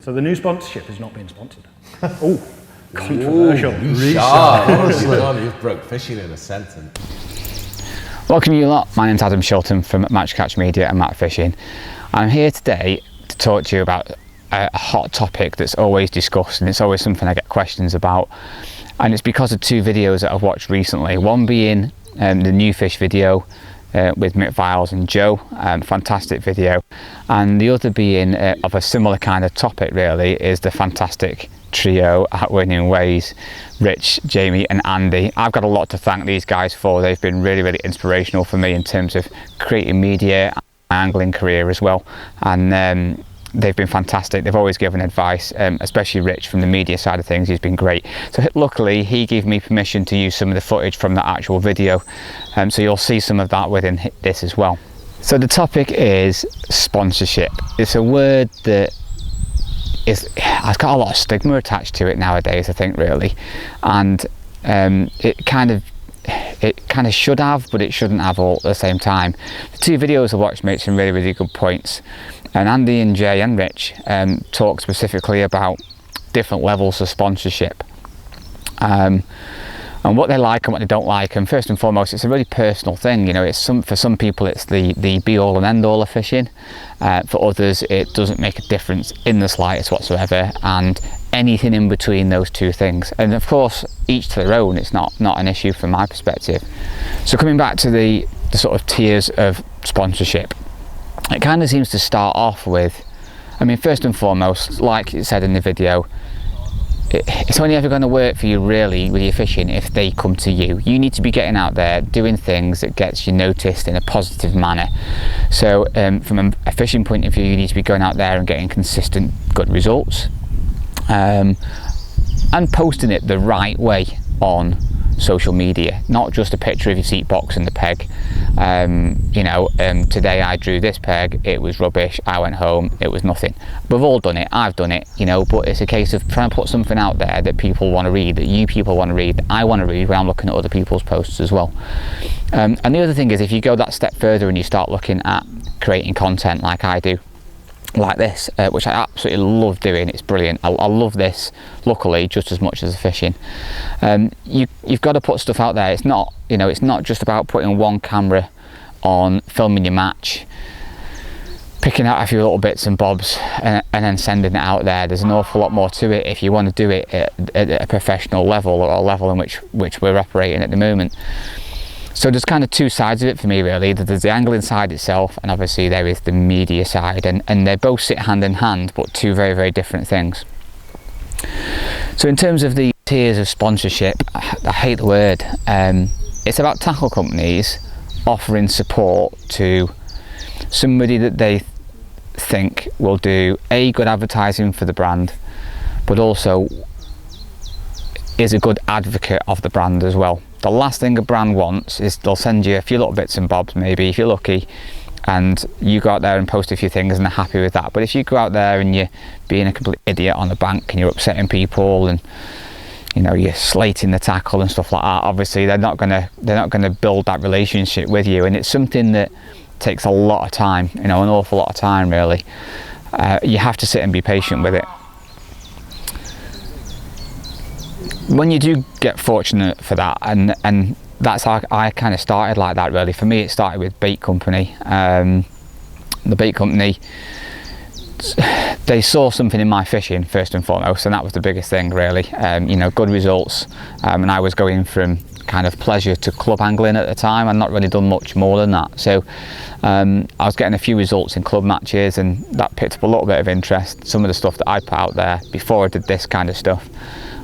So the new sponsorship has not been sponsored. Oh, controversial. Honestly, you've broke fishing in a sentence. Welcome you lot, my name's Adam Shilton from Match Catch Media and Matt Fishing. I'm here today to talk to you about a hot topic that's always discussed, and it's always something I get questions about, and it's because of two videos that I've watched recently. One being the new fish video with Mick Viles and Joe, fantastic video, and the other being of a similar kind of topic really is the fantastic trio at Winning Ways, Rich, Jamie and Andy. I've got a lot to thank these guys for. They've been really inspirational for me in terms of creating media and my angling career as well, and they've been fantastic. They've always given advice, especially Rich from the media side of things. He's been great. So luckily he gave me permission to use some of the footage from the actual video, so you'll see some of that within this as well. So the topic is sponsorship. It's a word that has got a lot of stigma attached to it nowadays, I think, really, and it kind of should have, but it shouldn't have all at the same time. The two videos I watched make some really good points, and Andy and Jay and Rich talk specifically about different levels of sponsorship, and what they like and what they don't like. And first and foremost, it's a really personal thing. You know, it's for some people it's the be all and end all of fishing. For others it doesn't make a difference in the slightest whatsoever, and anything in between those two things. And of course, each to their own. It's not an issue from my perspective. So coming back to the sort of tiers of sponsorship, it kind of seems to start off with, I mean, first and foremost, like it said in the video, it's only ever going to work for you really with your fishing if they come to you. You need to be getting out there doing things that gets you noticed in a positive manner. So from a fishing point of view, you need to be going out there and getting consistent good results, and posting it the right way on social media, not just a picture of your seat box and the peg. Today I drew this peg, it was rubbish, I went home, it was nothing. We've all done it, I've done it, but it's a case of trying to put something out there that people want to read, that you people want to read, that I want to read when I'm looking at other people's posts as well. And the other thing is, if you go that step further and you start looking at creating content like I do, like this, which I absolutely love doing, it's brilliant. I love this, luckily, just as much as the fishing. You've got to put stuff out there. It's not just about putting one camera on, filming your match, picking out a few little bits and bobs and then sending it out there. There's an awful lot more to it if you want to do it at a professional level, or a level in which we're operating at the moment. So there's kind of two sides of it for me really. There's the angling side itself, and obviously there is the media side, and they both sit hand in hand, but two very different things. So in terms of the tiers of sponsorship, I hate the word. It's about tackle companies offering support to somebody that they think will do good advertising for the brand, but also is a good advocate of the brand as well. The last thing a brand wants is they'll send you a few little bits and bobs, maybe if you're lucky, and you go out there and post a few things and they're happy with that. But if you go out there and you're being a complete idiot on the bank and you're upsetting people and you're slating the tackle and stuff like that, obviously they're not gonna build that relationship with you, and it's something that takes a lot of time, an awful lot of time really. You have to sit and be patient with it. When you do get fortunate for that, and that's how I kind of started like that really. For me, it started with bait company. The bait company, they saw something in my fishing first and foremost, and that was the biggest thing really. Good results, and I was going from kind of pleasure to club angling at the time. I'd not really done much more than that, so I was getting a few results in club matches, and that picked up a little bit of interest, some of the stuff that I put out there before I did this kind of stuff,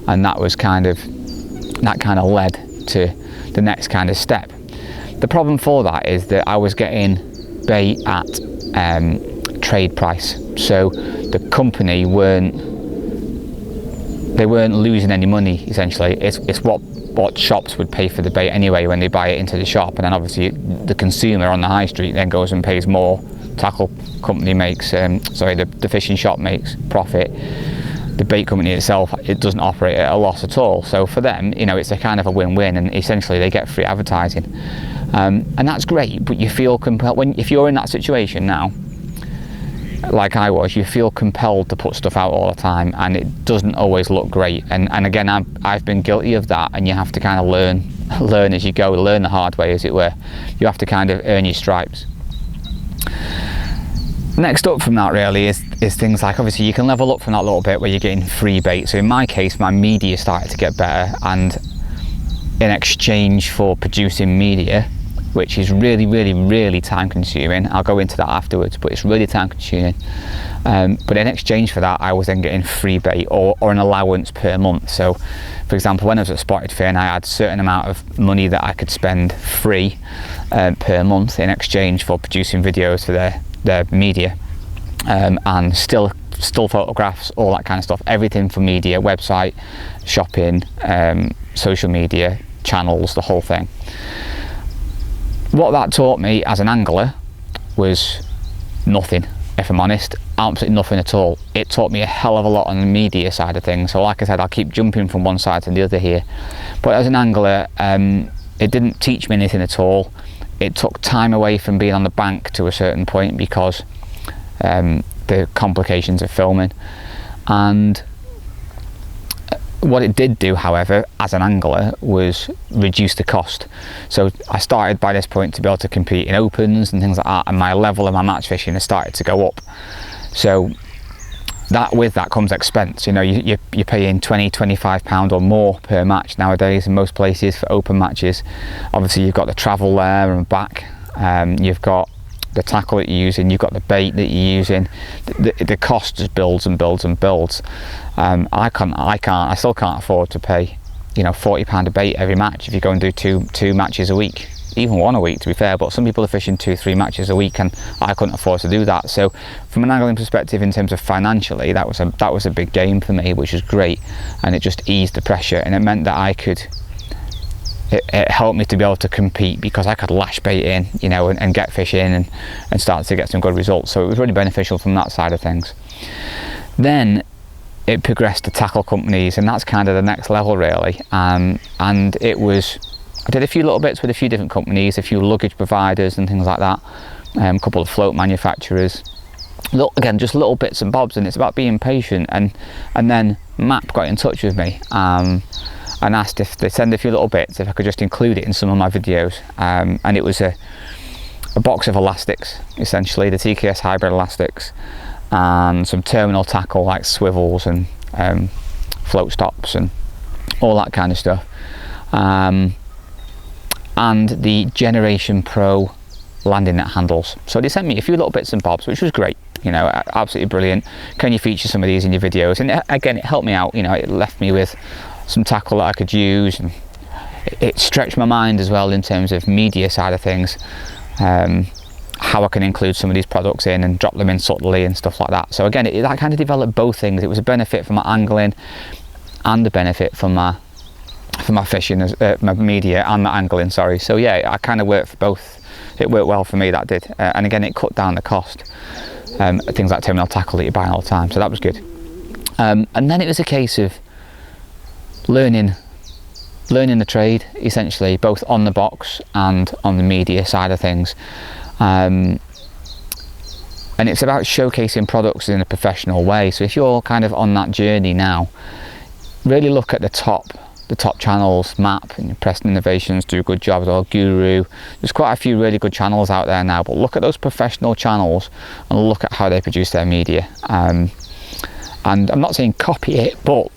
and that kind of led to the next kind of step. The problem for that is that I was getting bait at trade price, so the company weren't losing any money essentially. It's what shops would pay for the bait anyway when they buy it into the shop, and then obviously the consumer on the high street then goes and pays more. Tackle company makes the fishing shop makes profit. The bait company itself, it doesn't operate at a loss at all. So for them, it's a kind of a win-win, and essentially they get free advertising, and that's great. But you feel compelled if you're in that situation now. like I was, you feel compelled to put stuff out all the time, and it doesn't always look great. And again, I've been guilty of that, and you have to kind of learn as you go, learn the hard way, as it were. You have to kind of earn your stripes. Next up from that really is things like, obviously you can level up from that a little bit where you're getting free bait. So in my case, my media started to get better, and in exchange for producing media, which is really time consuming, I'll go into that afterwards, but it's really time consuming, but in exchange for that I was then getting free bait or an allowance per month. So for example, when I was at Spotted Fin, I had a certain amount of money that I could spend free per month in exchange for producing videos for their media, and still photographs, all that kind of stuff, everything for media, website, shopping, social media, channels, the whole thing. What that taught me as an angler was nothing, if I'm honest, absolutely nothing at all. It taught me a hell of a lot on the media side of things. So like I said, I'll keep jumping from one side to the other here, but as an angler, it didn't teach me anything at all. It took time away from being on the bank to a certain point because the complications of filming. And what it did do, however, as an angler, was reduce the cost. So I started by this point to be able to compete in opens and things like that, and my level of my match fishing has started to go up. So with that comes expense. You know, you're paying £20-25 or more per match nowadays in most places for open matches. Obviously you've got the travel there and back, you've got the tackle that you're using, you've got the bait that you're using. The cost just builds and builds and builds. I still can't afford to pay, you know, £40 a bait every match if you go and do two matches a week, even one a week to be fair, but some people are fishing 2-3 matches a week, and I couldn't afford to do that. So from an angling perspective, in terms of financially, that was a big gain for me, which was great, and it just eased the pressure, and it meant that it helped me to be able to compete because I could lash bait in, you know, and get fish in and start to get some good results. So it was really beneficial from that side of things. Then it progressed to tackle companies, and that's kind of the next level really. And I did a few little bits with a few different companies, a few luggage providers and things like that, a couple of float manufacturers. Again, just little bits and bobs, and it's about being patient. And then MAP got in touch with me and asked if they send a few little bits, if I could just include it in some of my videos. And it was a box of elastics, essentially, the TKS hybrid elastics, and some terminal tackle like swivels and float stops and all that kind of stuff. And the Generation Pro landing net handles. So they sent me a few little bits and bobs, which was great, you know, absolutely brilliant. Can you feature some of these in your videos? And again, it helped me out, you know, it left me with some tackle that I could use, and it stretched my mind as well in terms of media side of things, how I can include some of these products in and drop them in subtly and stuff like that. So again, that kind of developed both things. It was a benefit for my angling and a benefit for my fishing, my media and my angling, sorry. So yeah, I kind of worked for both. It worked well for me, that did. And again, it cut down the cost, things like terminal tackle that you're buying all the time, so that was good. And then it was a case of learning the trade, essentially, both on the box and on the media side of things. And it's about showcasing products in a professional way. So if you're kind of on that journey now, really look at the top channels. MAP and Preston Innovations do a good job as well, Guru. There's quite a few really good channels out there now, but look at those professional channels and look at how they produce their media. And I'm not saying copy it, but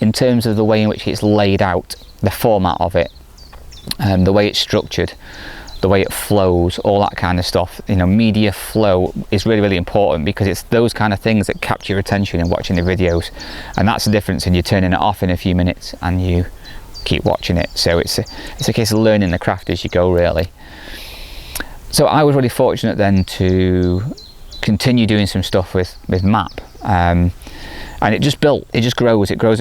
in terms of the way in which it's laid out, the format of it, the way it's structured, the way it flows, all that kind of stuff, you know, media flow is really important, because it's those kind of things that capture your attention in watching the videos. And that's the difference in you turning it off in a few minutes and you keep watching it. So it's a case of learning the craft as you go, really. So I was really fortunate then to continue doing some stuff with MAP. And it just built, it just grows, it grows,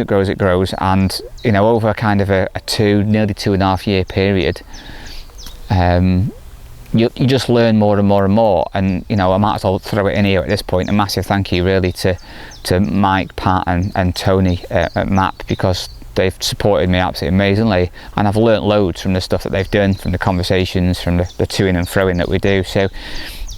and you know, over kind of a nearly 2.5 year period, you just learn more and more and more. And you know, I might as well throw it in here at this point, a massive thank you really to Mike, Pat and Tony at MAP, because they've supported me absolutely amazingly, and I've learnt loads from the stuff that they've done, from the conversations, from the to-ing and fro-ing that we do. So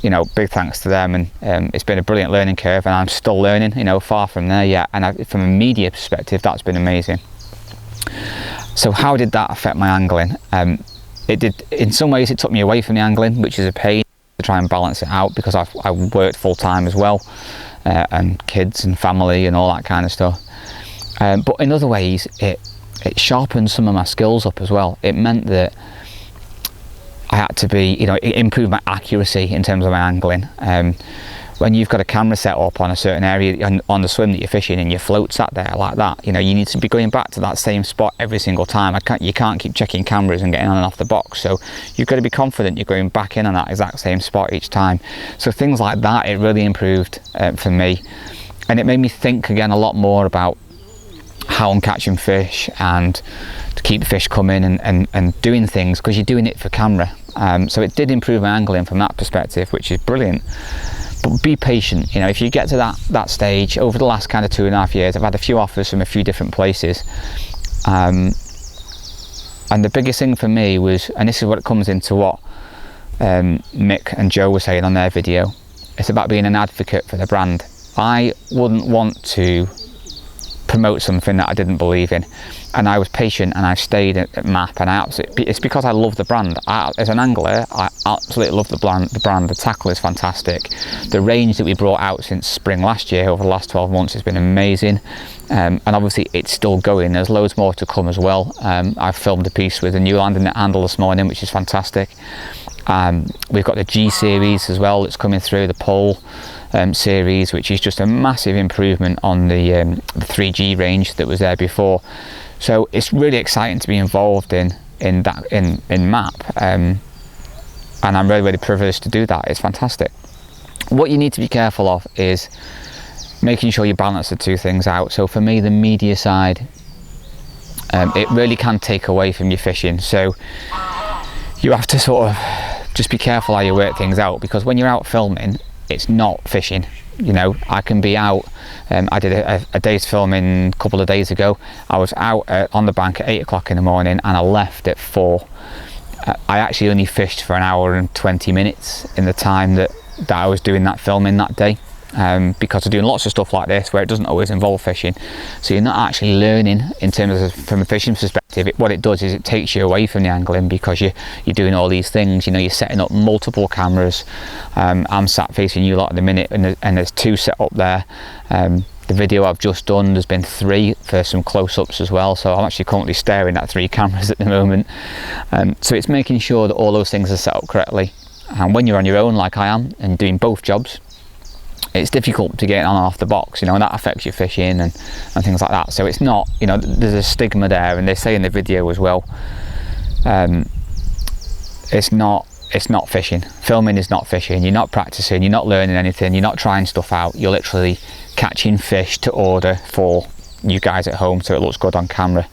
you know, big thanks to them, and it's been a brilliant learning curve, and I'm still learning, you know, far from there yet. And from a media perspective, that's been amazing. So how did that affect my angling? It did, in some ways it took me away from the angling, which is a pain to try and balance it out, because I worked full time as well, and kids and family and all that kind of stuff. But in other ways, it sharpened some of my skills up as well. It meant that I had to be, you know, it improved my accuracy in terms of my angling. When you've got a camera set up on a certain area on the swim that you're fishing, and your float sat there like that, you know, you need to be going back to that same spot every single time. You can't keep checking cameras and getting on and off the box. So you've got to be confident you're going back in on that exact same spot each time. So things like that, it really improved for me. And it made me think again a lot more about how I'm catching fish, and to keep the fish coming, and doing things, because you're doing it for camera. So it did improve my angling from that perspective, which is brilliant. But be patient, you know, if you get to that stage. Over the last kind of 2.5 years, I've had a few offers from a few different places, and the biggest thing for me was, and this is what it comes into what Mick and Joe were saying on their video, it's about being an advocate for the brand. I wouldn't want to promote something that I didn't believe in, and I was patient, and I stayed at MAP, and it's because I love the brand. As an angler, I absolutely love the brand. The tackle is fantastic. The range that we brought out since spring last year, over the last 12 months, has been amazing, and obviously it's still going. There's loads more to come as well. I've filmed a piece with a new landing net handle this morning, which is fantastic. We've got the G series as well that's coming through, the pole series, which is just a massive improvement on the 3G range that was there before. So it's really exciting to be involved in MAP, and I'm really privileged to do that. It's fantastic. What you need to be careful of is making sure you balance the two things out. So for me, the media side, it really can take away from your fishing. So you have to sort of just be careful how you work things out, because when you're out filming, it's not fishing. You know, I can be out, I did a day's filming a couple of days ago. I was out on the bank at 8 o'clock in the morning, and I left at 4. I actually only fished for 1 hour and 20 minutes in the time that I was doing that filming that day, because I'm doing lots of stuff like this where it doesn't always involve fishing. So you're not actually learning in terms of, from a fishing perspective. What it does is it takes you away from the angling, because you're doing all these things. You know, you're setting up multiple cameras. I'm sat facing you lot at the minute, and there's 2 set up there. The video I've just done, there's been 3 for some close-ups as well, so I'm actually currently staring at 3 cameras at the moment. So it's making sure that all those things are set up correctly. And when you're on your own like I am, and doing both jobs, it's difficult to get on and off the box, you know, and that affects your fishing and things like that. So it's not, you know, there's a stigma there, and they say in the video as well, it's not fishing. Filming is not fishing. You're not practicing, you're not learning anything, you're not trying stuff out. You're literally catching fish to order for you guys at home, so it looks good on camera.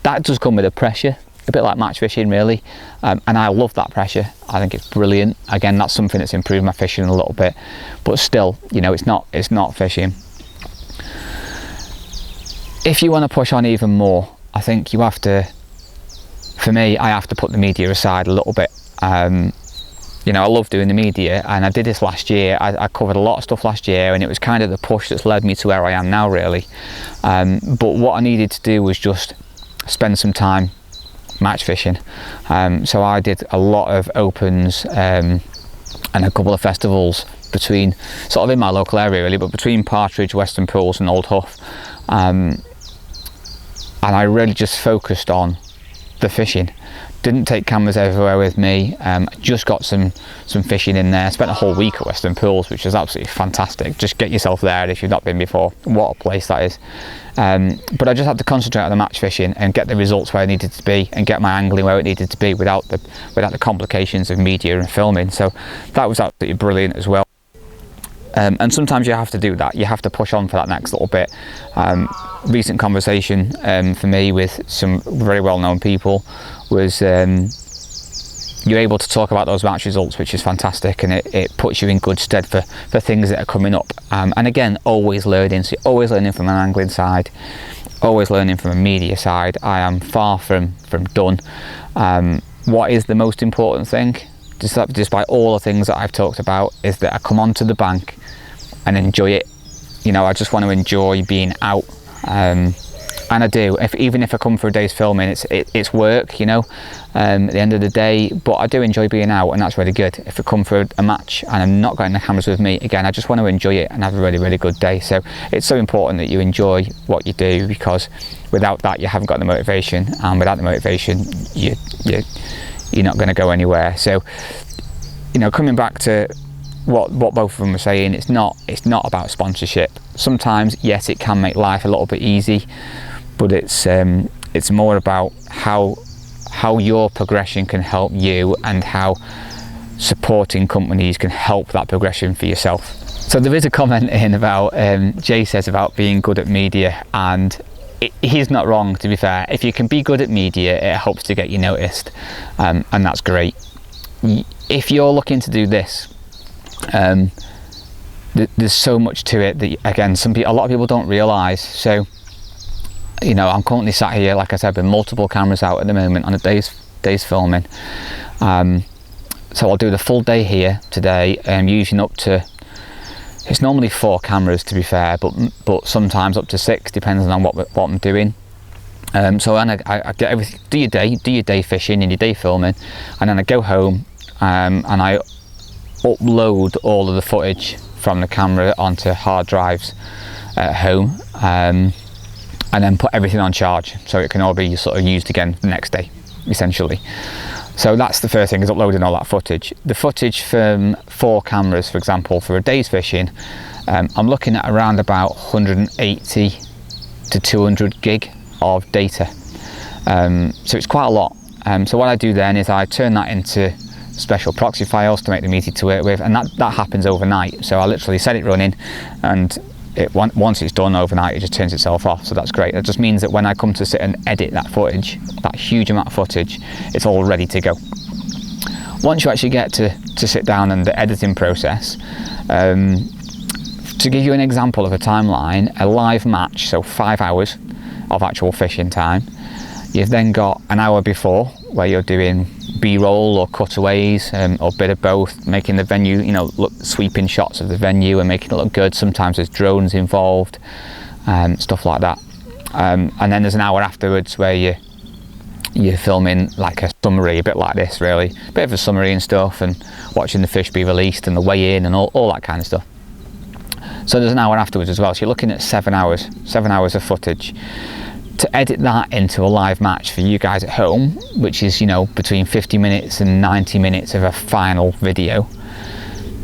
That does come with a pressure, a bit like match fishing really, and I love that pressure. I think it's brilliant. Again, that's something that's improved my fishing a little bit, but still, you know, it's not fishing. If you want to push on even more, I think you have to, for me, I have to put the media aside a little bit. You know, I love doing the media, and I did this last year. I covered a lot of stuff last year, and it was kind of the push that's led me to where I am now really. But what I needed to do was just spend some time match fishing. So I did a lot of opens and a couple of festivals between, sort of in my local area really, but between Partridge, Western Pools and Old Huff. And I really just focused on the fishing. Didn't take cameras everywhere with me. Just got some fishing in there. Spent a whole week at Western Pools, which was absolutely fantastic. Just get yourself there if you've not been before. What a place that is. But I just had to concentrate on the match fishing and get the results where I needed to be, and get my angling where it needed to be without the complications of media and filming. So that was absolutely brilliant as well. And sometimes you have to do that. You have to push on for that next little bit. Recent conversation for me with some very well-known people was you're able to talk about those match results, which is fantastic, and it puts you in good stead for things that are coming up. And again, always learning. So you're always learning from an angling side, always learning from a media side. I am far from done. What is the most important thing? despite all the things that I've talked about, is that I come onto the bank and enjoy it. You know, I just want to enjoy being out, and I do. Even if I come for a day's filming, it's work, you know, at the end of the day, but I do enjoy being out, and that's really good. If I come for a match and I'm not got any cameras with me, again, I just want to enjoy it and have a really, really good day. So it's so important that you enjoy what you do, because without that you haven't got the motivation, and without the motivation you're not going to go anywhere. So, you know, coming back to what both of them were saying, it's not about sponsorship. Sometimes, yes, it can make life a little bit easy, but it's more about how your progression can help you, and how supporting companies can help that progression for yourself. So there is a comment in about Jay says about being good at media, and he's not wrong, to be fair. If you can be good at media, it helps to get you noticed, and that's great. If you're looking to do this, there's so much to it that, again, a lot of people don't realise. So, you know, I'm currently sat here, like I said, with multiple cameras out at the moment on a day's filming. So I'll do the full day here today, using up to, it's normally 4 cameras, to be fair, but sometimes up to 6, depending on what I'm doing. So I get everything, do your day fishing and your day filming, and then I go home, and I upload all of the footage from the camera onto hard drives at home, and then put everything on charge, so it can all be sort of used again the next day, essentially. So that's the first thing, is uploading all that footage. The footage from 4 cameras, for example, for a day's fishing, I'm looking at around about 180 to 200 gig of data. So it's quite a lot. So what I do then is I turn that into special proxy files to make them easy to work with, and that happens overnight. So I literally set it running, and once it's done overnight, it just turns itself off. So that's great. That just means that when I come to sit and edit that footage, that huge amount of footage, it's all ready to go. Once you actually get to sit down and the editing process, to give you an example of a timeline, a live match, so 5 hours of actual fishing time, you've then got an hour before where you're doing B-roll or cutaways, or a bit of both, making the venue, you know, sweeping shots of the venue and making it look good. Sometimes there's drones involved, stuff like that. And then there's an hour afterwards where you're filming like a summary, a bit like this really, a bit of a summary and stuff, and watching the fish be released and the weigh in and all that kind of stuff. So there's an hour afterwards as well, so you're looking at 7 hours of footage. To edit that into a live match for you guys at home, which is, you know, between 50 minutes and 90 minutes of a final video,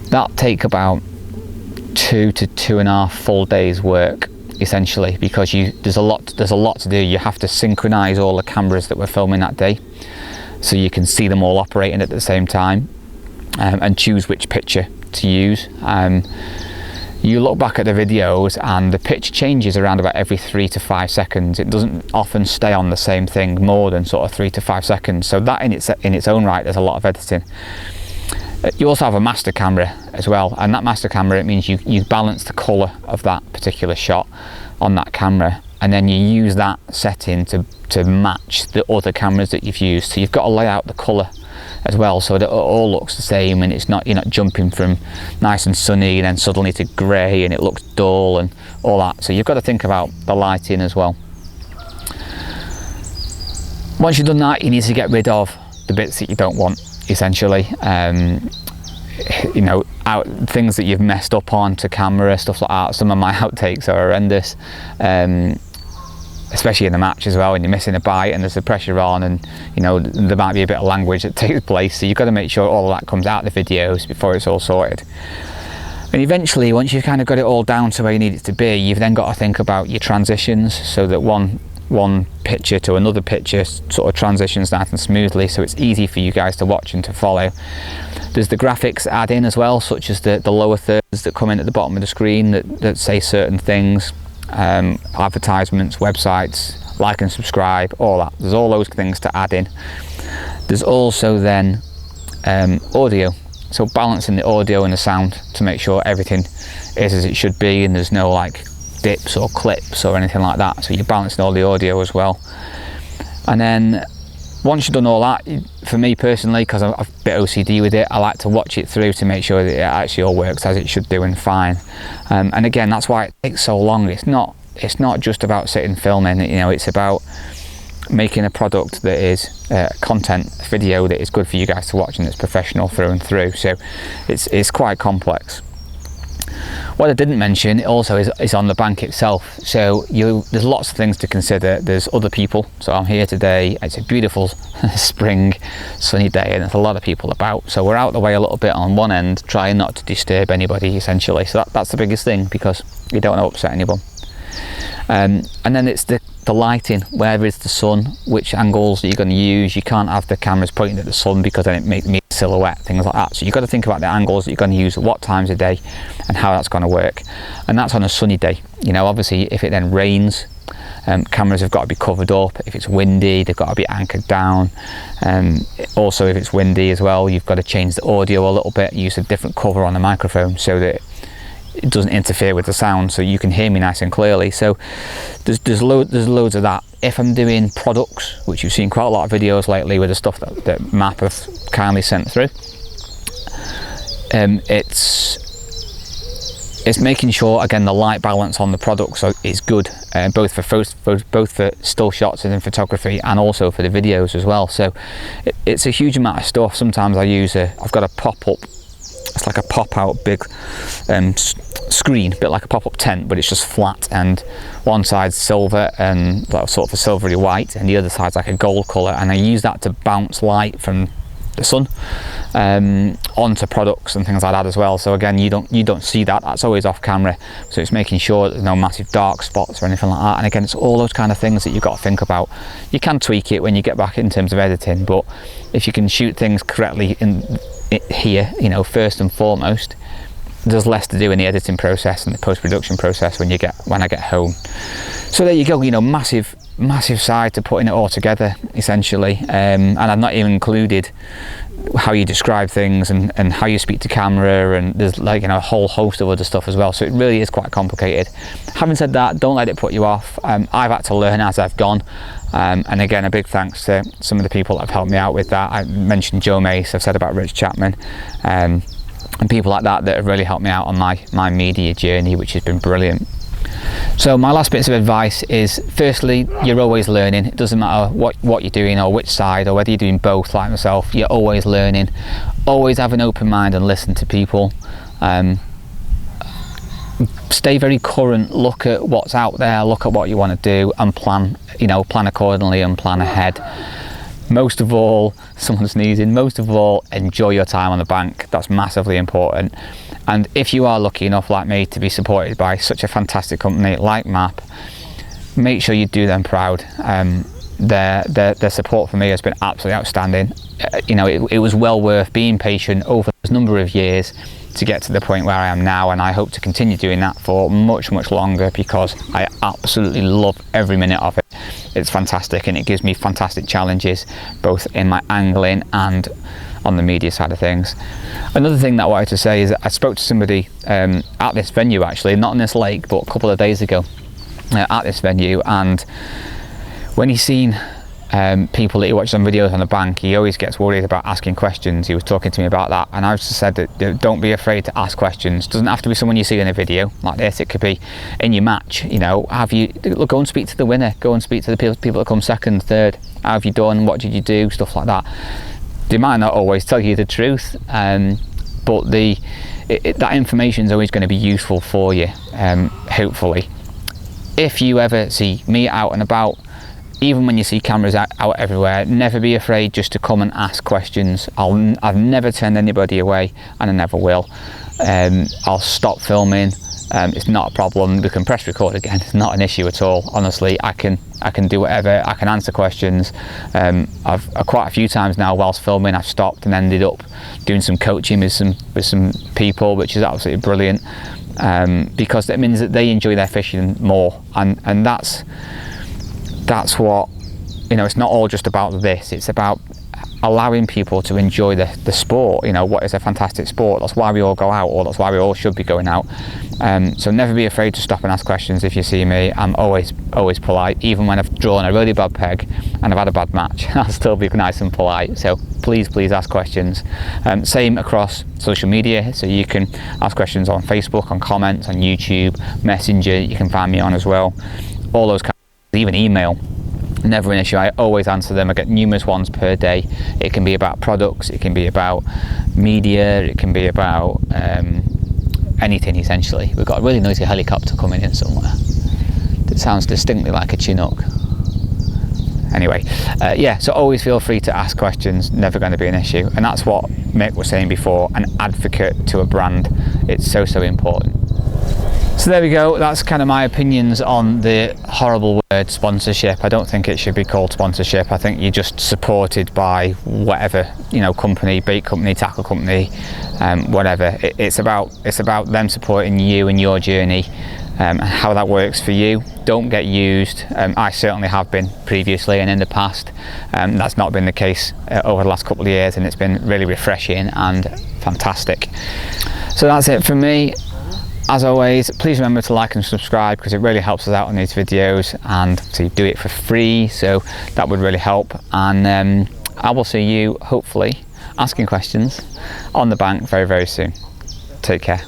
that'll take about 2 to 2.5 full days work, essentially, because there's a lot to do. You have to synchronize all the cameras that we're filming that day, so you can see them all operating at the same time, and choose which picture to use. You look back at the videos and the pitch changes around about every 3 to 5 seconds. It doesn't often stay on the same thing more than sort of 3 to 5 seconds. So that in its own right, there's a lot of editing. You also have a master camera as well, and that master camera, it means you balance the colour of that particular shot on that camera, and then you use that setting to match the other cameras that you've used. So you've got to lay out the colour as well, so that it all looks the same, and you're not jumping from nice and sunny and then suddenly to grey and it looks dull and all that. So you've got to think about the lighting as well. Once you've done that, you need to get rid of the bits that you don't want, essentially. You know, things that you've messed up on to camera, stuff like that. Some of my outtakes are horrendous, especially in the match as well, when you're missing a bite and there's the pressure on, and you know, there might be a bit of language that takes place, so you've got to make sure all of that comes out of the videos before it's all sorted. And eventually, once you've kind of got it all down to where you need it to be, you've then got to think about your transitions, so that one picture to another picture sort of transitions nice and smoothly, so it's easy for you guys to watch and to follow. There's the graphics add in as well, such as the lower thirds that come in at the bottom of the screen that say certain things. Advertisements, websites, like and subscribe, all that. There's all those things to add in. There's also then audio, so balancing the audio and the sound to make sure everything is as it should be, and there's no like dips or clips or anything like that. So you're balancing all the audio as well. And then once you've done all that, for me personally, because I'm a bit OCD with it, I like to watch it through to make sure that it actually all works as it should do and fine. And again, that's why it takes so long. It's not just about sitting filming, you know, it's about making a product that is content, video that is good for you guys to watch and it's professional through and through. So it's quite complex. What I didn't mention also is on the bank itself. So there's lots of things to consider. There's other people. So I'm here today. It's a beautiful spring, sunny day, and there's a lot of people about. So we're out the way a little bit on one end, trying not to disturb anybody essentially. So that's the biggest thing, because you don't want to upset anyone. And then it's the lighting. Where is the sun? Which angles are you going to use? You can't have the cameras pointing at the sun, because then it makes me silhouette, things like that. So you've got to think about the angles that you're going to use at what times of day and how that's going to work. And that's on a sunny day. You know, obviously if it then rains, cameras have got to be covered up. If it's windy, they've got to be anchored down. Also, if it's windy as well, you've got to change the audio a little bit, use a different cover on the microphone so that it doesn't interfere with the sound, so you can hear me nice and clearly. So there's loads of that. If I'm doing products, which you've seen quite a lot of videos lately with the stuff that Map have kindly sent through, it's making sure, again, the light balance on the products is good, both for still shots and in photography, and also for the videos as well. So it's a huge amount of stuff. Sometimes I've got a pop-up. It's like a pop-out big screen, a bit like a pop-up tent, but it's just flat, and one side's silver and sort of a silvery white, and the other side's like a gold colour, and I use that to bounce light from the sun onto products and things like that as well. So again, you don't see that. That's always off camera, so it's making sure that there's no massive dark spots or anything like that. And again, it's all those kind of things that you've got to think about. You can tweak it when you get back in terms of editing, but if you can shoot things correctly here, you know, first and foremost, there's less to do in the editing process and the post-production process when I get home. So there you go, you know, massive side to putting it all together essentially. And I've not even included how you describe things and how you speak to camera, and there's, like, you know, a whole host of other stuff as well. So it really is quite complicated. Having said that, don't let it put you off. I've had to learn as I've gone. And again, a big thanks to some of the people that have helped me out with that. I mentioned Joe Mace, I've said about Rich Chapman, and people like that have really helped me out on my media journey, which has been brilliant. So my last bits of advice is, firstly, you're always learning. It doesn't matter what you're doing or which side, or whether you're doing both like myself, you're always learning. Always have an open mind and listen to people. Stay very current, look at what's out there, look at what you want to do, and plan accordingly and plan ahead. Most of all, someone sneezing, most of all, enjoy your time on the bank. That's massively important. And if you are lucky enough, like me, to be supported by such a fantastic company like Map, make sure you do them proud. Their support for me has been absolutely outstanding. You know, it was well worth being patient over a number of years to get to the point where I am now, and I hope to continue doing that for much longer, because I absolutely love every minute of it. It's fantastic, and it gives me fantastic challenges both in my angling and on the media side of things. Another thing that I wanted to say is that I spoke to somebody at this venue, actually, not in this lake, but a couple of days ago at this venue, and when he's seen people that he watches on videos on the bank, he always gets worried about asking questions. He was talking to me about that, and I just said that don't be afraid to ask questions. It doesn't have to be someone you see in a video like this. It could be in your match. You know, go and speak to the winner, go and speak to the people that come second, third. How have you done? What did you do? Stuff like that. They might not always tell you the truth, but that information is always going to be useful for you, hopefully. If you ever see me out and about, even when you see cameras out everywhere, never be afraid just to come and ask questions. I've never turned anybody away, and I never will. I'll stop filming. It's not a problem. We can press record again. It's not an issue at all. Honestly, I can do whatever. I can answer questions. I've quite a few times now whilst filming, I've stopped and ended up doing some coaching with some people, which is absolutely brilliant, because that means that they enjoy their fishing more, and that's what, you know, it's not all just about this. It's about allowing people to enjoy the sport. You know, what is a fantastic sport? That's why we all go out, or that's why we all should be going out. So never be afraid to stop and ask questions if you see me. I'm always polite, even when I've drawn a really bad peg and I've had a bad match. I'll still be nice and polite. So please ask questions. Same across social media, so you can ask questions on Facebook, on comments, on YouTube, Messenger. You can find me on as well. All those kinds, even email. Never an issue. I always answer them. I get numerous ones per day. It can be about products, it can be about media, it can be about anything essentially. We've got a really noisy helicopter coming in somewhere. It sounds distinctly like a Chinook. Anyway, yeah, so always feel free to ask questions, never going to be an issue. And that's what Mick was saying before, an advocate to a brand. It's so important. So there we go, that's kind of my opinions on the horrible word sponsorship. I don't think it should be called sponsorship. I think you're just supported by whatever, you know, company, bait company, tackle company, whatever. It's about them supporting you and your journey, and how that works for you. Don't get used. I certainly have been previously and in the past. That's not been the case over the last couple of years, and it's been really refreshing and fantastic. So that's it from me. As always, please remember to like and subscribe, because it really helps us out on these videos, and so you do it for free, so that would really help. And I will see you, hopefully, asking questions on the bank very soon. Take care.